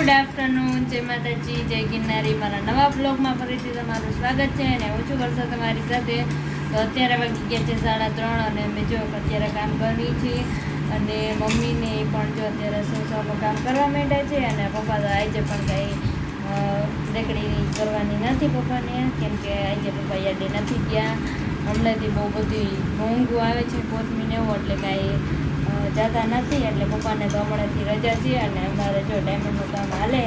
Good afternoon, જય માતાજી, જય ગિરનારી. મારા નવા બ્લોગમાં ફરીથી તમારું સ્વાગત છે અને ઓછું કરશો તમારી સાથે. તો અત્યારે વાગી ગયા છે 3:30 અને અમે જો અત્યારે કામ કરી છીએ અને મમ્મીને પણ જો અત્યારે સોસામાં કામ કરવા માંડ્યા છે અને પપ્પા તો આજે પણ કાંઈ રેકડી કરવાની નથી પપ્પાને, કેમ કે આજે પપ્પા યાદે નથી ગયા. હમણાંથી બહુ બધી મોંઘું આવે છે કોથમીને એવું, એટલે કાંઈ જતા નથી. એટલે પપ્પાને તો હમણાંથી રજા છે અને અમારે જો ડાયમંડનું કામ હાલે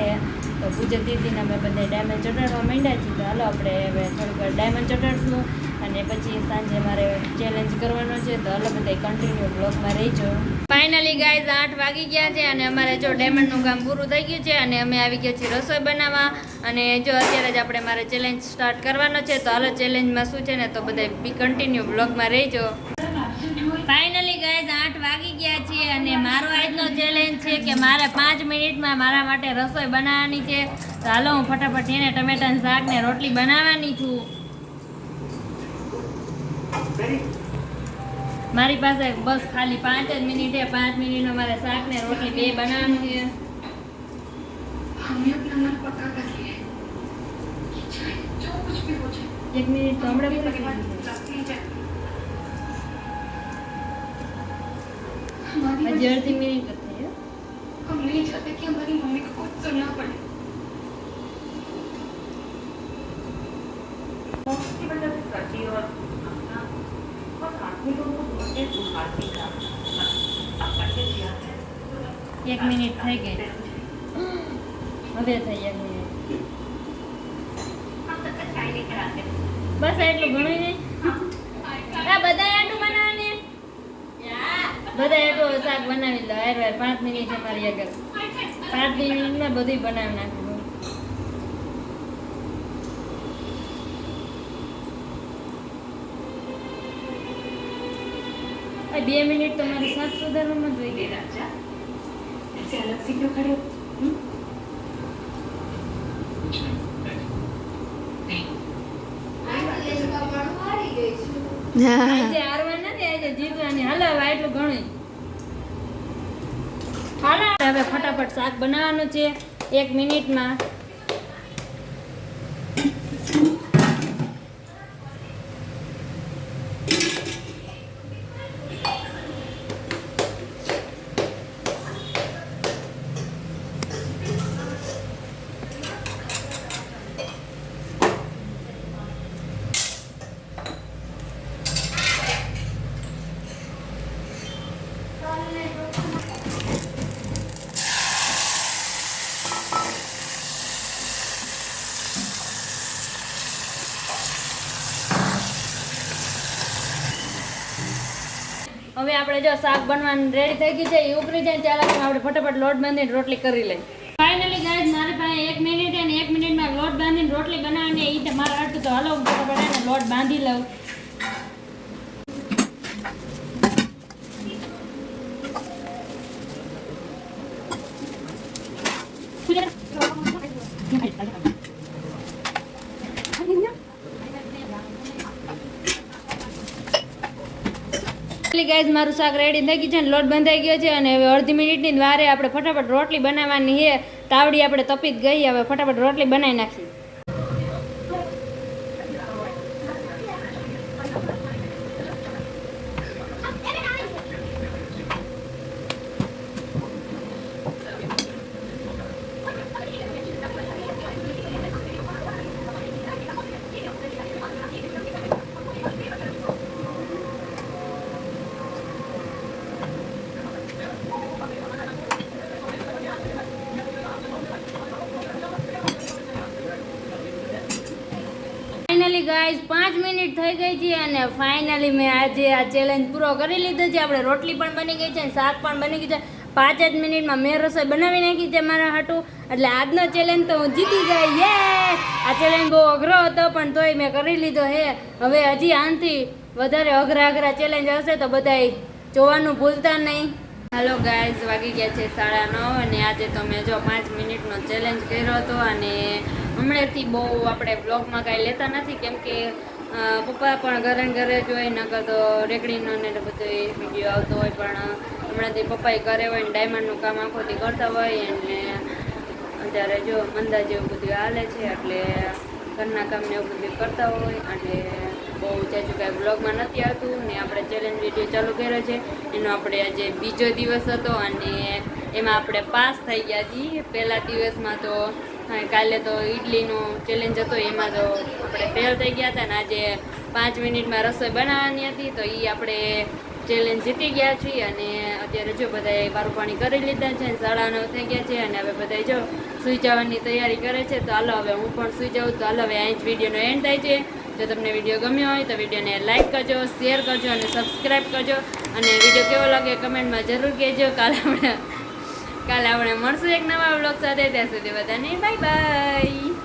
તો પૂજા દીદીને અમે બધા ડાયમંડ ચડાડવા માંડ્યા છીએ. તો હાલો આપણે હવે થોડીક વાર ડાયમંડ ચડાડશું અને પછી સાંજે મારે ચેલેન્જ કરવાનો છે. તો હાલો બધા કન્ટિન્યુ બ્લોગમાં રહીજો. ફાઇનલી ગાઈઝ 8 વાગી ગયા છે અને અમારે જો ડાયમંડનું કામ પૂરું થઈ ગયું છે અને અમે આવી ગયા છીએ રસોઈ બનાવવા. અને જો અત્યારે જ આપણે મારે ચેલેન્જ સ્ટાર્ટ કરવાનો છે. તો હાલો ચેલેન્જમાં શું છે ને તો બધા બી કન્ટિન્યુ બ્લોગમાં રહીજો. ફાઇનલી ગાઈઝ 8 વાગી ગયા છે અને મારો આજનો ચેલેન્જ છે કે મારે 5 મિનિટમાં મારા માટે રસોઈ બનાવવાની છે. તો હાલો હું ફટાફટ એને ટમેટાનું શાક ને રોટલી બનાવવાની છું. મારી પાસે બસ ખાલી 5 જ મિનિટ છે. 5 મિનિટમાં મારે શાક ને રોટલી બે બનાવવાનું છે. એક મિનિટ તો હમણાં हजी अर्धी मिनट लगती है. हम नहीं चाहते कि हमारी मम्मी को कुछ सुनना पड़े. की वजह से करती और अपना और आदमी लोगों को ढूंढते सुखाती का अब कैसे किया है. एक मिनिट થઈ ગઈ હવે થઈ 1 મિનિટ. हम तक चाय लेकर आते हैं. બસ એટલું ઘણું નહીં. આ બધા આટલું બનાવને બધા એટલું શાક બનાવી લો. યાર 5 મિનિટ છે મારી આગળ. 5 મિનિટમાં બધું બનાવી નાખું. 2 મિનિટ તો મારી શાક સુધારવામાં જ વહી ગઈ. राजा ऐसे अलग से क्यों खड़े हो. આજે હારવા નથી, આજે જીતવાની. હાલો હવે એટલું ઘણું. હાલો હવે ફટાફટ શાક બનાવવાનું છે 1 મિનિટમાં. હવે આપણે જો શાક બનવાનું રેડી થઈ ગયું છે. એ ઉકળી જાય ત્યારે આપણે ફટાફટ લોટ બાંધીને રોટલી કરી લઈએ. ફાઇનલી ગાઈઝ મારી પાસે 1 મિનિટ અને 1 મિનિટમાં લોટ બાંધીને રોટલી બનાવવાની. એ તો મારા હાટું તો હાલો ફટાફટ એને લોટ બાંધી લઉં. ગાઈઝ મારું શાક રેડી થઈ ગયું છે અને લોટ બંધાઈ ગયો છે અને હવે અડધી મિનિટની વારે આપણે ફટાફટ રોટલી બનાવવાની છે. તાવડી આપણે તપી જ ગઈ. હવે ફટાફટ રોટલી બનાવી નાખી. ફાઇનલી ગાઈઝ 5 મિનિટ થઈ ગઈ છે અને ફાઇનલી મેં આજે આ ચેલેન્જ પૂરો કરી લીધો છે. આપણે રોટલી પણ બની ગઈ છે અને શાક પણ બની ગઈ છે. 5 જ મિનિટમાં મેં રસોઈ બનાવી નાખી છે મારા હાટું. એટલે આજનો ચેલેન્જ તો હું જીતી ગઈ. યે! આ ચેલેન્જ બહુ અઘરો હતો પણ તોય મેં કરી લીધો હે. હવે હજી આનાથી વધારે અઘરા ચેલેન્જ હશે તો બધાય જોવાનું ભૂલતા નહીં. હાલો ગાઈઝ વાગી ગયા છે 9:30 અને આજે તો મેં જો 5 મિનિટનો ચેલેન્જ કર્યો હતો. અને હમણાંથી બહુ આપણે બ્લોગમાં કાંઈ લેતા નથી, કેમ કે પપ્પા પણ ઘરે જ હોય, નકર તો રેકડીનો ને બધો વિડીયો આવતો હોય. પણ હમણાંથી પપ્પાએ ઘરે હોય ને ડાયમંડનું કામ આખોથી કરતા હોય અને અત્યારે જો મંદા જેવું બધું હાલે છે, એટલે ઘરના કામને એવું બધું કરતા હોય અને બહુ જાજુ કાંઈ બ્લોગમાં નથી આવતું ને આપણે ચેલેન્જ વિડીયો ચાલુ કર્યો છે એનો આપણે આજે બીજો દિવસ હતો અને એમાં આપણે પાસ થઈ ગયા છીએ. પહેલા દિવસમાં તો કાલે તો ઇડલીનું ચેલેન્જ હતો એમાં તો આપણે ફેલ થઈ ગયા હતા ને આજે 5 મિનિટમાં રસોઈ બનાવવાની હતી તો એ આપણે ચેલેન્જ જીતી ગયા છીએ. અને અત્યારે જો બધાએ વારું પાણી કરી લીધા છે, 9:30 થઈ ગયા છે અને હવે બધા જો સૂઈ જવાની તૈયારી કરે છે. તો હાલો હવે હું પણ સૂઈ જાઉં. તો હાલો હવે અહીં જ વિડીયોનો એન્ડ થાય છે. જો તમને વિડીયો ગમ્યો હોય તો વિડીયોને લાઇક કરજો, શેર કરજો અને સબસ્ક્રાઈબ કરજો. અને વિડીયો કેવો લાગે કમેન્ટમાં જરૂર કહેજો. કાલે આપણે મળશું એક નવા વ્લોગ સાથે. ત્યાં સુધી બધાને બાય બાય.